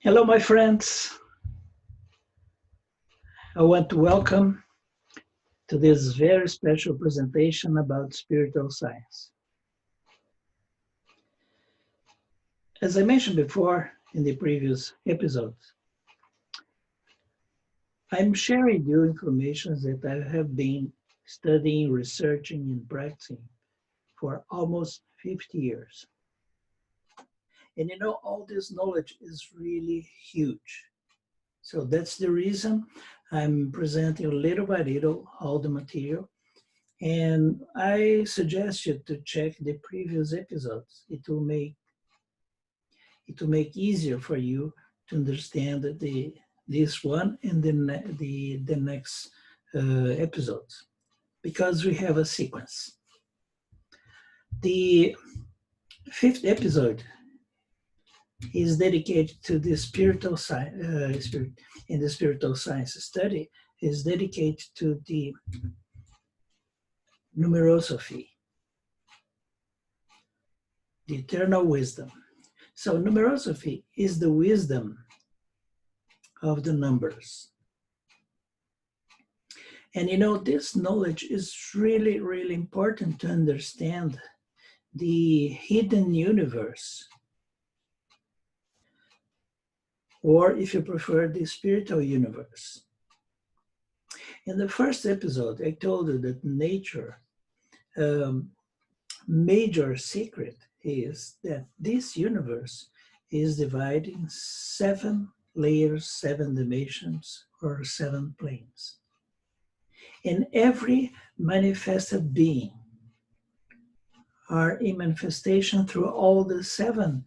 Hello, my friends. I want to welcome to this very special presentation about spiritual science. As I mentioned before in the previous episodes, I'm sharing you information that I have been studying, researching, and practicing for almost 50 years. And all this knowledge is really huge. So that's the reason I'm presenting little by little all the material. And I suggest you to check the previous episodes. It will make easier for you to understand this one and the next episodes, because we have a sequence. The fifth episode is dedicated to the spiritual science. In the spiritual science study is dedicated to the numerosophy, the eternal wisdom. So numerosophy is the wisdom of the numbers. And this knowledge is really, really important to understand the hidden universe, or if you prefer, the spiritual universe. In the first episode, I told you that nature, major secret is that this universe is divided in 7 layers, 7 dimensions, or 7 planes. And every manifested being are a manifestation through all the 7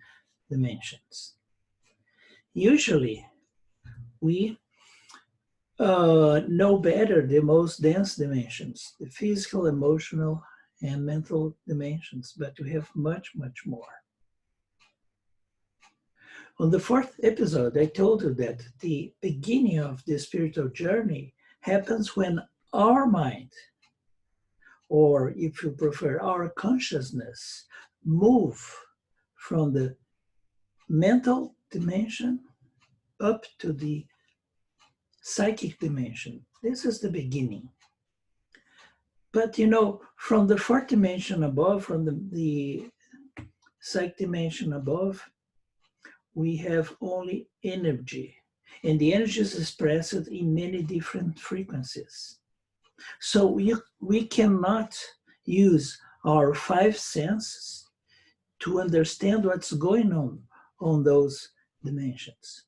dimensions. Usually, we know better the most dense dimensions, the physical, emotional, and mental dimensions, but we have much, much more. On the 4th episode, I told you that the beginning of the spiritual journey happens when our mind, or if you prefer, our consciousness, move from the mental dimension up to the psychic dimension. This is the beginning. But from the 4th dimension above, from the psychic dimension above, we have only energy. And the energy is expressed in many different frequencies. So we cannot use our 5 senses to understand what's going on those dimensions.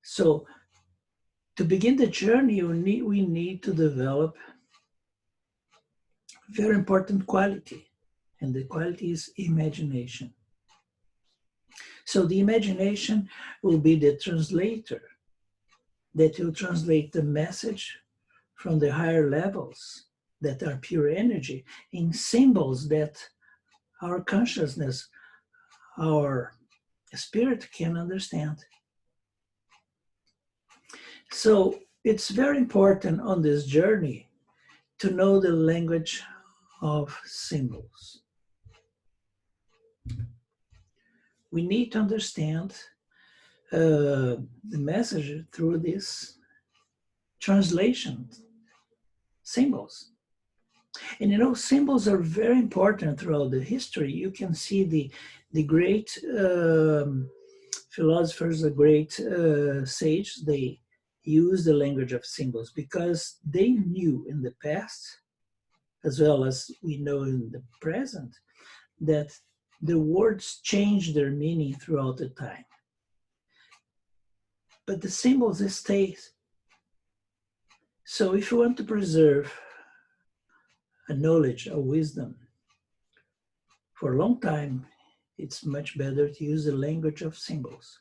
So to begin the journey, we need to develop very important quality, and the quality is imagination. So the imagination will be the translator that will translate the message from the higher levels that are pure energy in symbols that our consciousness, our spirit can understand. So it's very important on this journey to know the language of symbols. We need to understand the message through this translation, symbols. And symbols are very important throughout the history. You can see the great philosophers, the great sages, they use the language of symbols because they knew in the past, as well as we know in the present, that the words change their meaning throughout the time. But the symbols stay. So if you want to preserve a knowledge, a wisdom, for a long time, it's much better to use the language of symbols.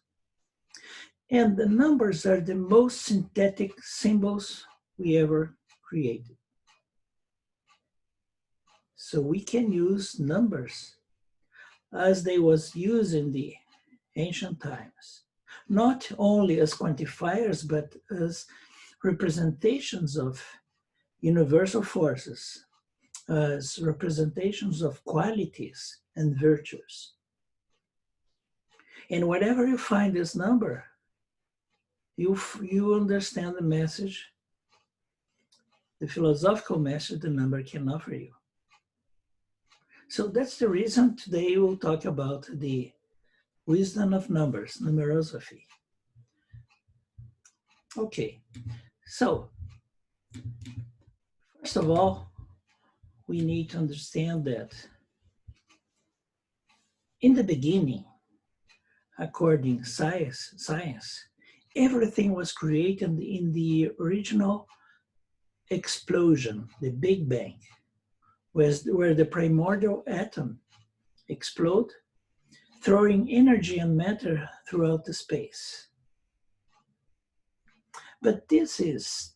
And the numbers are the most synthetic symbols we ever created. So we can use numbers as they was used in the ancient times, not only as quantifiers, but as representations of universal forces, as representations of qualities and virtues. And whenever you find this number, you understand the message, the philosophical message the number can offer you. So that's the reason today we'll talk about the wisdom of numbers, numerosophy. Okay, so first of all, we need to understand that in the beginning, according to science, everything was created in the original explosion, the Big Bang, where the primordial atom exploded, throwing energy and matter throughout the space. But this is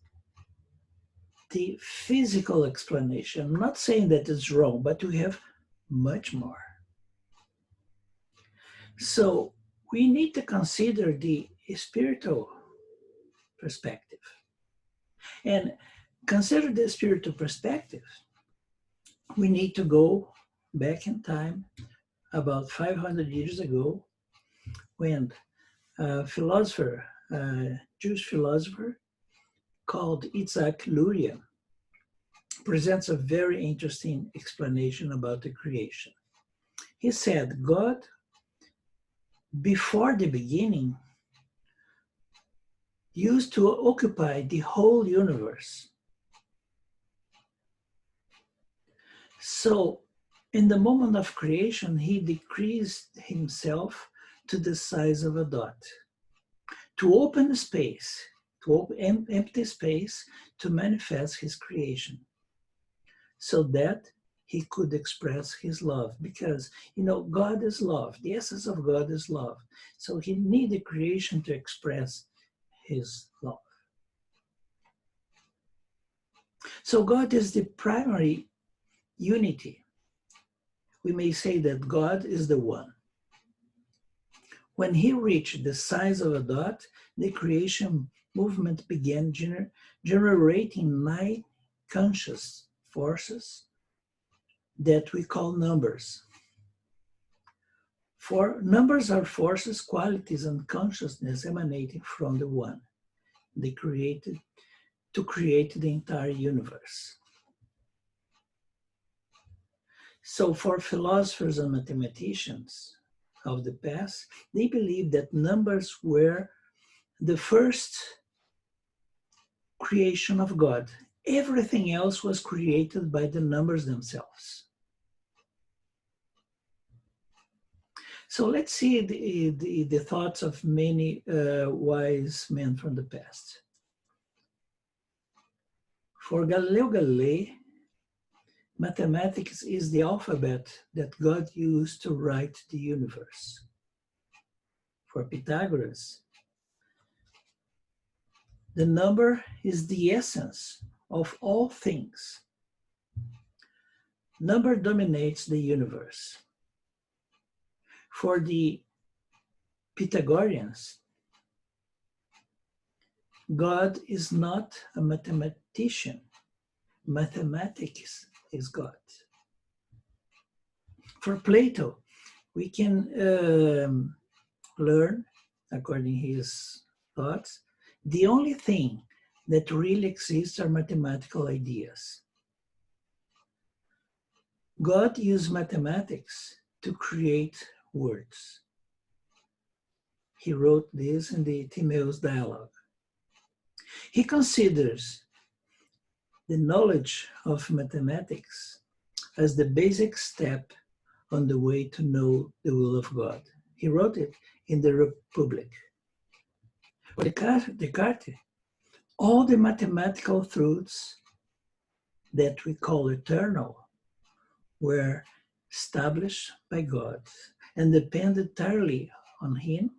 the physical explanation. I'm not saying that it's wrong, but we have much more. So we need to consider the spiritual perspective. And consider the spiritual perspective. We need to go back in time about 500 years ago when a philosopher, a Jewish philosopher called Isaac Luria presents a very interesting explanation about the creation. He said, God, before the beginning, used to occupy the whole universe. So in the moment of creation, he decreased himself to the size of a dot, to open the space, to open empty space, to manifest his creation, so that he could express his love. Because, God is love. The essence of God is love. So he needed creation to express his love. So God is the primary unity. We may say that God is the one. When he reached the size of a dot, the creation movement began generating 9 conscious forces that we call numbers. For numbers are forces, qualities, and consciousness emanating from the one. They created to create the entire universe. So for philosophers and mathematicians of the past, they believed that numbers were the first creation of God. Everything else was created by the numbers themselves. So let's see the thoughts of many wise men from the past. For Galileo Galilei, mathematics is the alphabet that God used to write the universe. For Pythagoras, the number is the essence of all things. Number dominates the universe. For the Pythagoreans, God is not a mathematician. Mathematics is God. For Plato, we can learn, according to his thoughts, the only thing that really exists are mathematical ideas. God used mathematics to create words. He wrote this in the Timaeus dialogue. He considers the knowledge of mathematics as the basic step on the way to know the will of God. He wrote it in the Republic. For Descartes, all the mathematical truths that we call eternal were established by God and depend entirely on him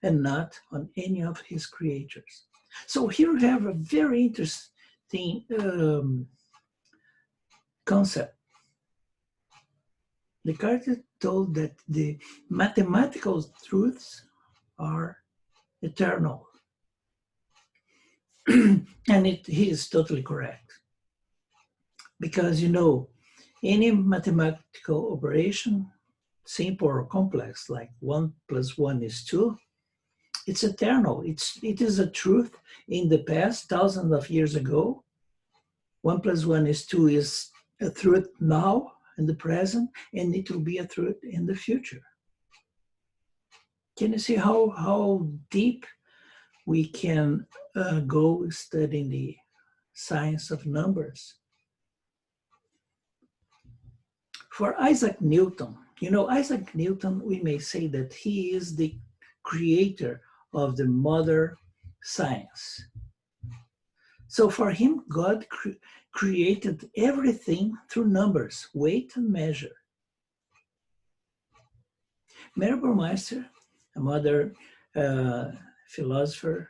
and not on any of his creatures. So here we have a very interesting concept. Descartes told that the mathematical truths are eternal. And he is totally correct. Because, any mathematical operation simple or complex, like 1 + 1 is 2, it's eternal. It is a truth in the past, thousands of years ago. 1 + 1 is 2 is a truth now in the present, and it will be a truth in the future. Can you see how deep we can go studying the science of numbers? For Isaac Newton, Isaac Newton, we may say that he is the creator of the modern science. So for him, God created everything through numbers, weight and measure. Mary Burmeister, a modern philosopher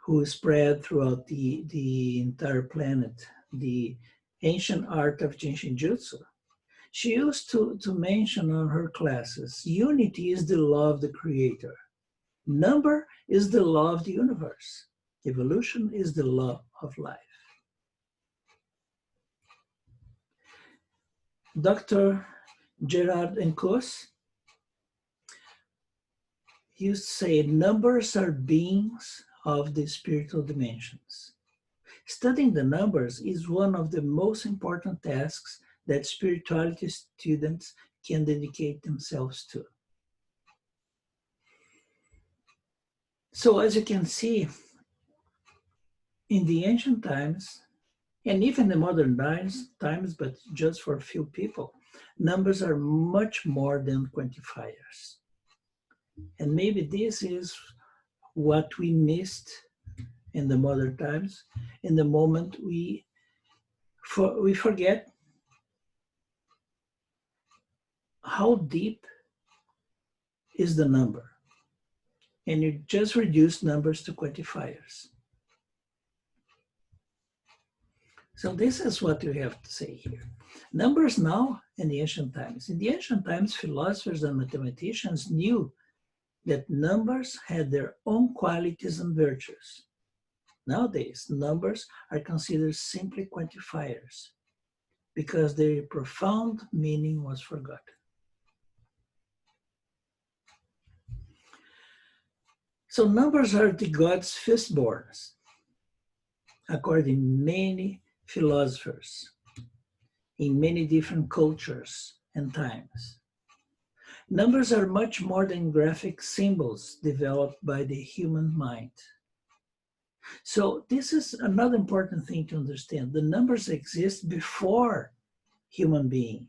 who spread throughout the entire planet the ancient art of Jinshinjutsu, she used to mention on her classes, unity is the law of the creator. Number is the law of the universe. Evolution is the law of life. Dr. Gérard ENCAUSSE used to say, numbers are beings of the spiritual dimensions. Studying the numbers is one of the most important tasks that spirituality students can dedicate themselves to. So as you can see, in the ancient times, and even the modern times, but just for a few people, numbers are much more than quantifiers. And maybe this is what we missed in the modern times, in the moment we forget how deep is the number. And you just reduce numbers to quantifiers. So this is what we have to say here. Numbers now and the ancient times. In the ancient times, philosophers and mathematicians knew that numbers had their own qualities and virtues. Nowadays, numbers are considered simply quantifiers because their profound meaning was forgotten. So numbers are the God's firstborns, according to many philosophers in many different cultures and times. Numbers are much more than graphic symbols developed by the human mind. So this is another important thing to understand. The numbers exist before human being.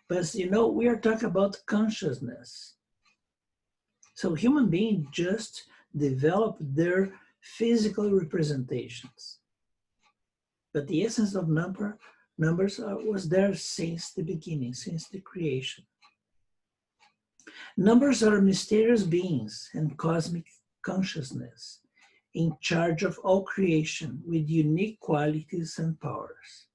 But we are talking about consciousness. So human beings just developed their physical representations. But the essence of numbers was there since the beginning, since the creation. Numbers are mysterious beings and cosmic consciousness in charge of all creation with unique qualities and powers.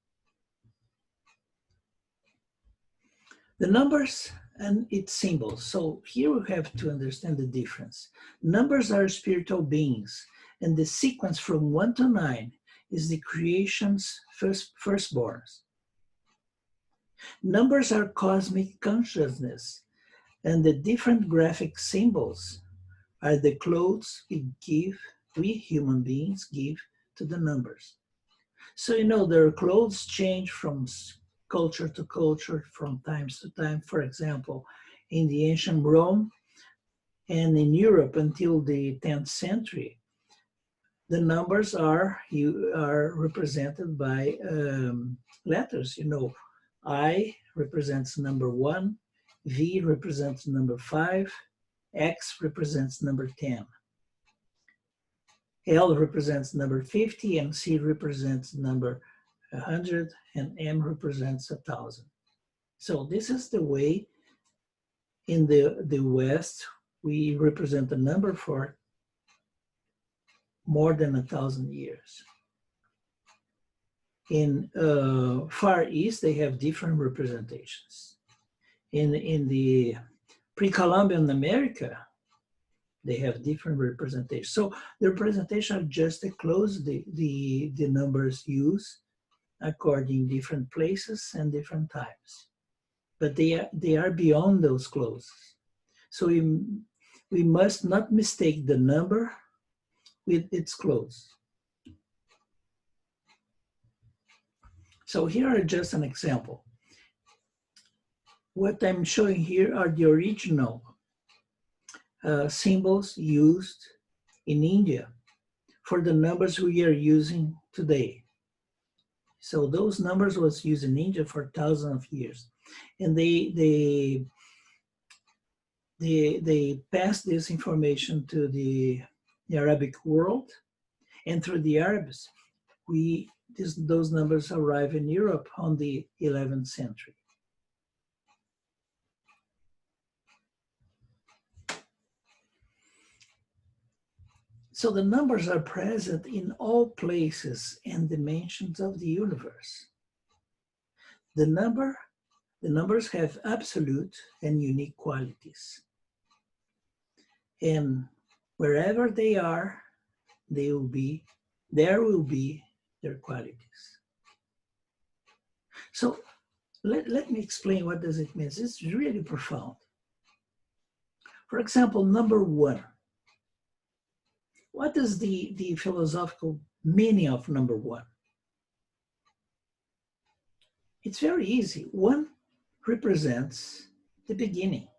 The numbers and its symbols. So here we have to understand the difference. Numbers are spiritual beings, and the sequence from 1 to 9 is the creation's firstborns. Numbers are cosmic consciousness, and the different graphic symbols are the clothes we human beings give to the numbers. So their clothes change from culture to culture, from times to time. For example, in the ancient Rome and in Europe until the 10th century, the numbers are represented by letters. I represents number 1, V represents number 5, X represents number 10. L represents number 50, and C represents number 100, and M represents 1,000. So this is the way in the West we represent a number for more than 1,000 years. In Far East, they have different representations. In the pre-Columbian America, they have different representations. So the representation are just the clothes the numbers use according to different places and different times. but they are beyond those closes. So we must not mistake the number with its close. So here are just an example. What I'm showing here are the original symbols used in India for the numbers we are using today. So those numbers was used in India for thousands of years. And they passed this information to the Arabic world, and through the Arabs, those numbers arrive in Europe on the 11th century. So the numbers are present in all places and dimensions of the universe. The numbers have absolute and unique qualities. And wherever they are, there will be their qualities. So let me explain what does it mean. It's really profound. For example, number 1. What is the philosophical meaning of number 1? It's very easy. 1 represents the beginning.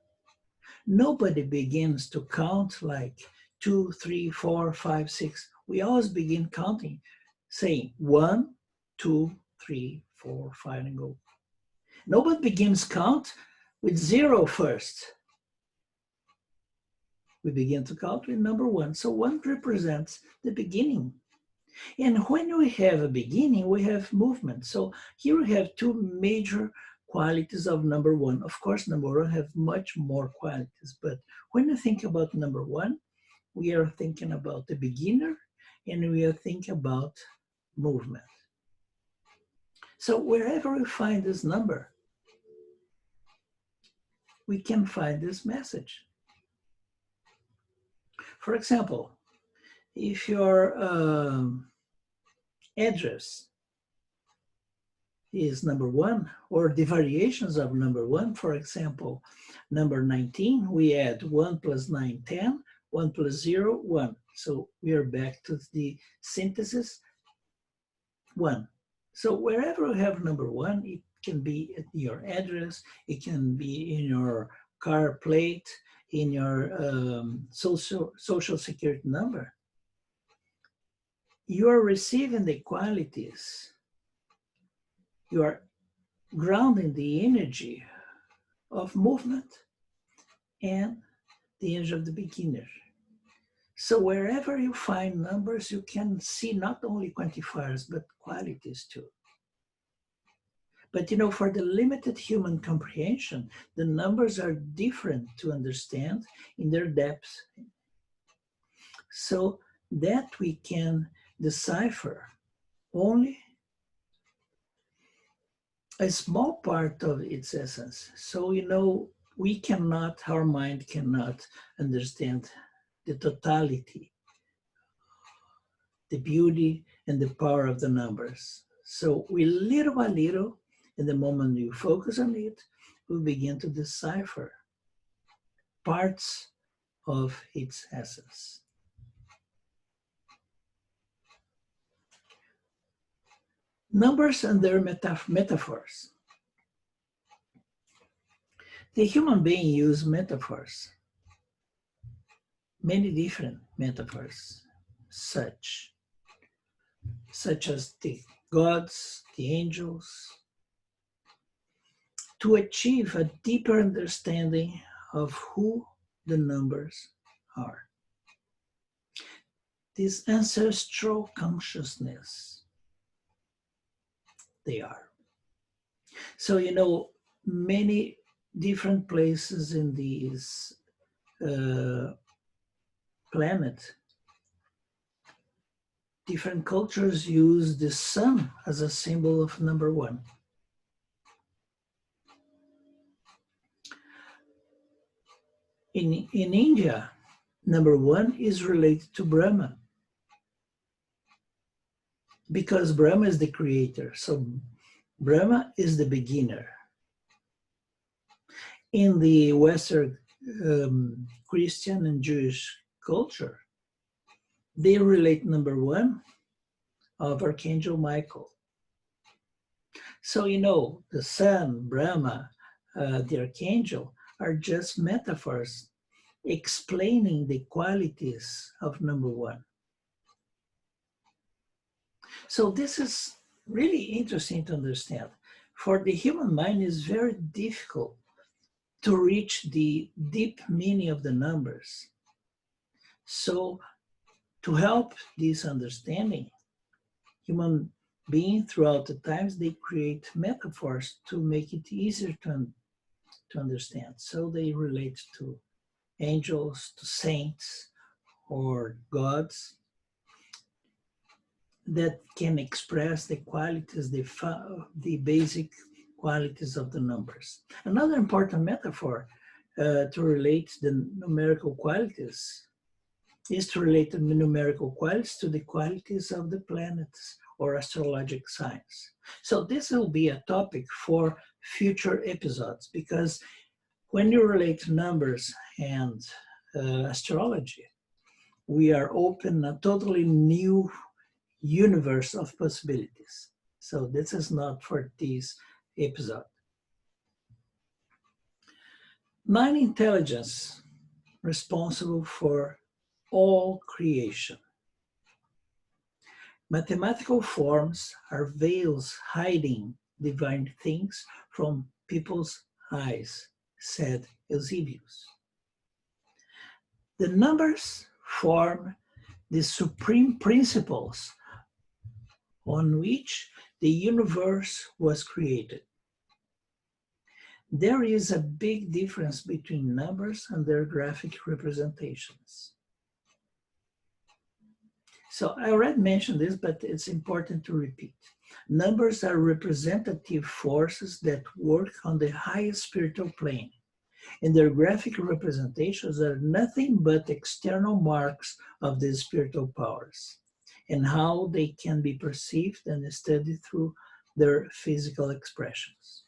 Nobody begins to count like 2, 3, 4, 5, 6. We always begin counting, saying 1, 2, 3, 4, 5, and go. Nobody begins count with 0 first. We begin to count with number 1. So 1 represents the beginning. And when we have a beginning, we have movement. So here we have 2 major qualities of number 1. Of course, number 1 have much more qualities, but when you think about number 1, we are thinking about the beginner, and we are thinking about movement. So wherever we find this number, we can find this message. For example, if your address is number 1, or the variations of number 1, for example, number 19, we add 1 plus 9, 10, 1 plus 0, 1. So we are back to the synthesis, 1. So wherever you have number 1, it can be at your address, it can be in your car plate, in your social security number. You are receiving the qualities. You are grounding the energy of movement and the energy of the beginner. So wherever you find numbers, you can see not only quantifiers, but qualities too. But you know, for the limited human comprehension, the numbers are different to understand in their depth. So that we can decipher only a small part of its essence. So, you know, our mind cannot understand the totality, the beauty and the power of the numbers. So we little by little, in the moment you focus on it, we begin to decipher parts of its essence. Numbers and their metaphors. The human being uses metaphors, many different metaphors, such as the gods, the angels, to achieve a deeper understanding of who the numbers are. This ancestral consciousness they are. So, you know, many different places in this planet, different cultures use the sun as a symbol of number 1. In India, number 1 is related to Brahma, because Brahma is the creator. So Brahma is the beginner. In the Western Christian and Jewish culture, they relate number 1 of Archangel Michael. So, you know, the sun, Brahma, the archangel are just metaphors explaining the qualities of number 1. So this is really interesting to understand. For the human mind, it's very difficult to reach the deep meaning of the numbers. So to help this understanding, human beings throughout the times, they create metaphors to make it easier to understand. So they relate to angels, to saints, or gods that can express the qualities, the basic qualities of the numbers. Another important metaphor to relate the numerical qualities is to relate the numerical qualities to the qualities of the planets or astrological signs. So this will be a topic for future episodes, because when you relate numbers and astrology, we are open a totally new universe of possibilities. So this is not for this episode. 9 intelligence responsible for all creation. Mathematical forms are veils hiding divine things from people's eyes, said Eusebius. The numbers form the supreme principles on which the universe was created. There is a big difference between numbers and their graphic representations. So I already mentioned this, but it's important to repeat. Numbers are representative forces that work on the highest spiritual plane, and their graphic representations are nothing but external marks of these spiritual powers and how they can be perceived and studied through their physical expressions.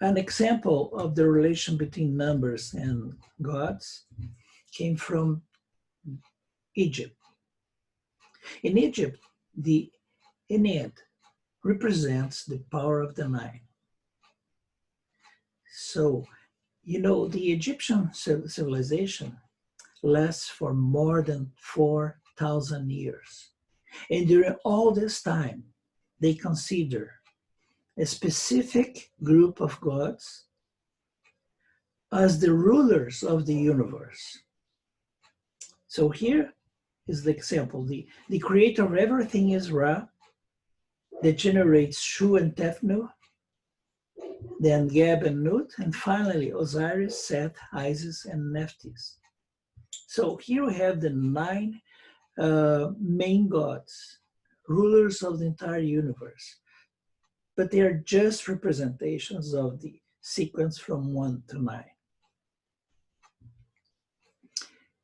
An example of the relation between numbers and gods came from Egypt. In Egypt, the Ennead represents the power of the 9. So, you know, the Egyptian civilization lasts for more than 4,000 years. And during all this time, they consider a specific group of gods as the rulers of the universe. So here is the example. The creator of everything is Ra, that generates Shu and Tefnu, then Geb and Nut, and finally Osiris, Seth, Isis, and Nephthys. So here we have the 9 main gods, rulers of the entire universe, but they are just representations of the sequence from 1 to 9.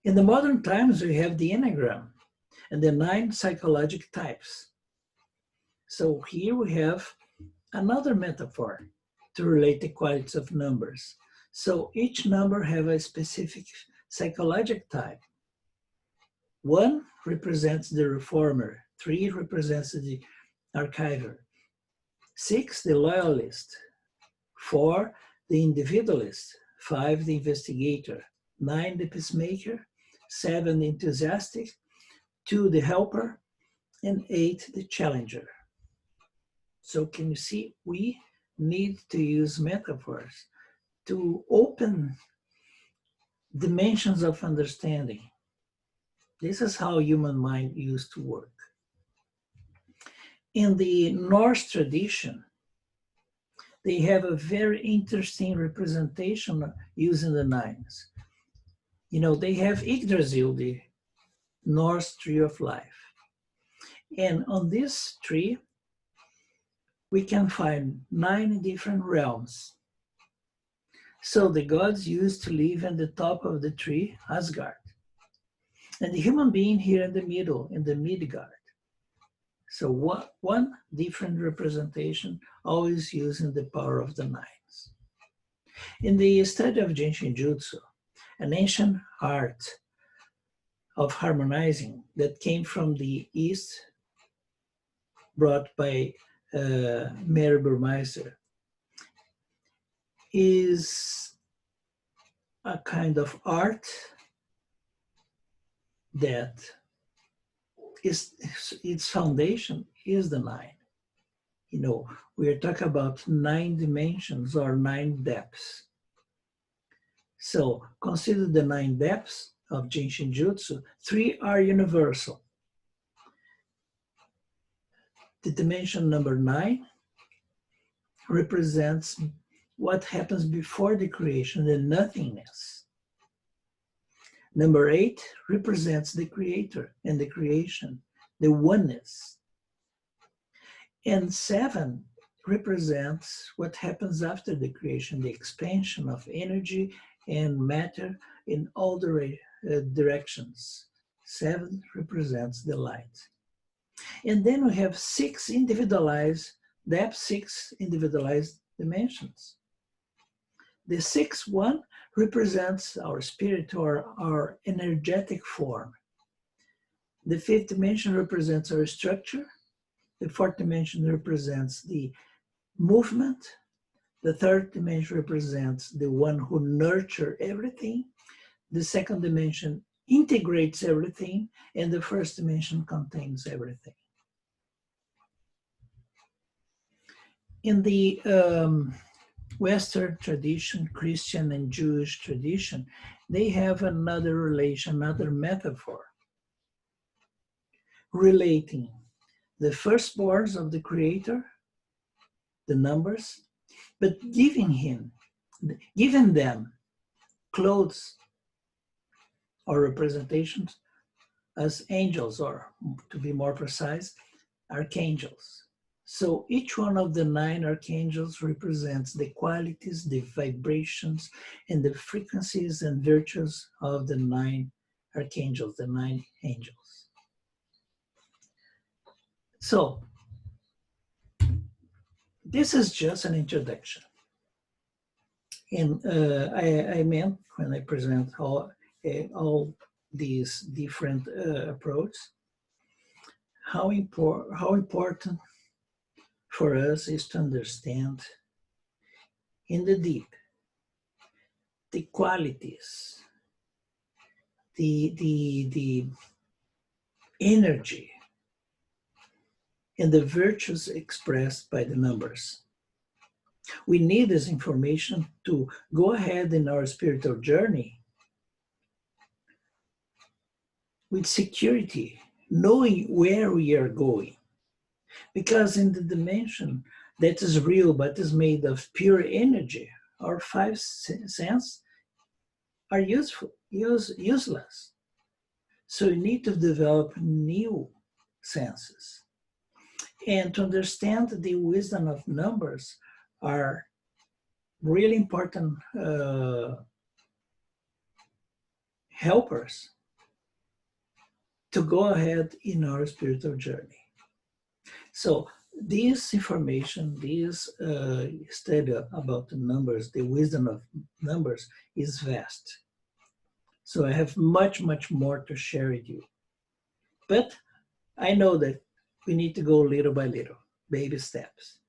In the modern times, we have the Enneagram and the 9 psychological types. So here we have another metaphor to relate the qualities of numbers. So each number has a specific psychological type. 1 represents the reformer, 3 represents the archiver, 6 the loyalist, 4 the individualist, 5 the investigator, 9 the peacemaker, 7 the enthusiastic, 2 the helper, and 8 the challenger. So can you see, we need to use metaphors to open dimensions of understanding. This is how human mind used to work. In the Norse tradition, they have a very interesting representation using the 9s. You know, they have Yggdrasil, the Norse tree of life. And on this tree, we can find 9 different realms. So the gods used to live in the top of the tree, Asgard. And the human being here in the middle, in the Midgard. So one different representation, always using the power of the nines. In the study of Genshin Jutsu, an ancient art of harmonizing that came from the East, brought by Mary Burmeister, is a kind of art that its foundation is the nine. You know, we are talking about 9 dimensions or 9 depths. So consider the 9 depths of Genshin Jutsu. 3 are universal. The dimension number 9 represents what happens before the creation, the nothingness. Number 8 represents the creator and the creation, the oneness. And 7 represents what happens after the creation, the expansion of energy and matter in all directions. 7 represents the light. And then we have 6 individualized depths, 6 individualized dimensions. The 6th one represents our spirit or our energetic form. The 5th dimension represents our structure. The 4th dimension represents the movement. The 3rd dimension represents the one who nurtures everything. The 2nd dimension integrates everything, and the 1st dimension contains everything. In the Western tradition, Christian and Jewish tradition, they have another relation, another metaphor, relating the firstborns of the Creator, the numbers, but giving them clothes or representations as angels, or to be more precise, archangels. So each one of the 9 archangels represents the qualities, the vibrations, and the frequencies and virtues of the 9 archangels, the 9 angels. So this is just an introduction. And I meant when I present all these different approaches, how important for us is to understand in the deep the qualities, the energy, and the virtues expressed by the numbers. We need this information to go ahead in our spiritual journey with security, knowing where we are going. Because in the dimension that is real but is made of pure energy, our 5 senses are useless. So you need to develop new senses. And to understand the wisdom of numbers are really important helpers to go ahead in our spiritual journey. So this information, this study about the numbers, the wisdom of numbers is vast. So I have much, much more to share with you. But I know that we need to go little by little, baby steps.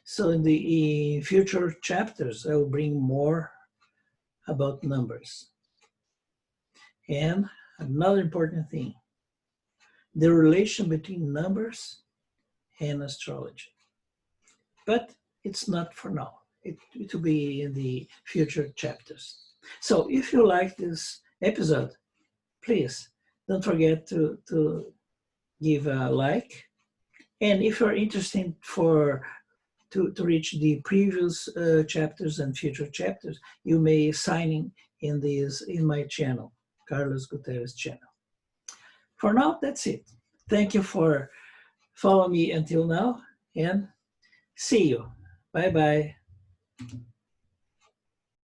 So in the future chapters, I will bring more about numbers. And another important thing, the relation between numbers and astrology. But it's not for now. It will be in the future chapters. So if you like this episode, please don't forget to give a like. And if you're interested to reach the previous chapters and future chapters, you may sign in my channel, Carlos Gutterres channel. For now, that's it. Thank you for following me until now, and see you. Bye-bye.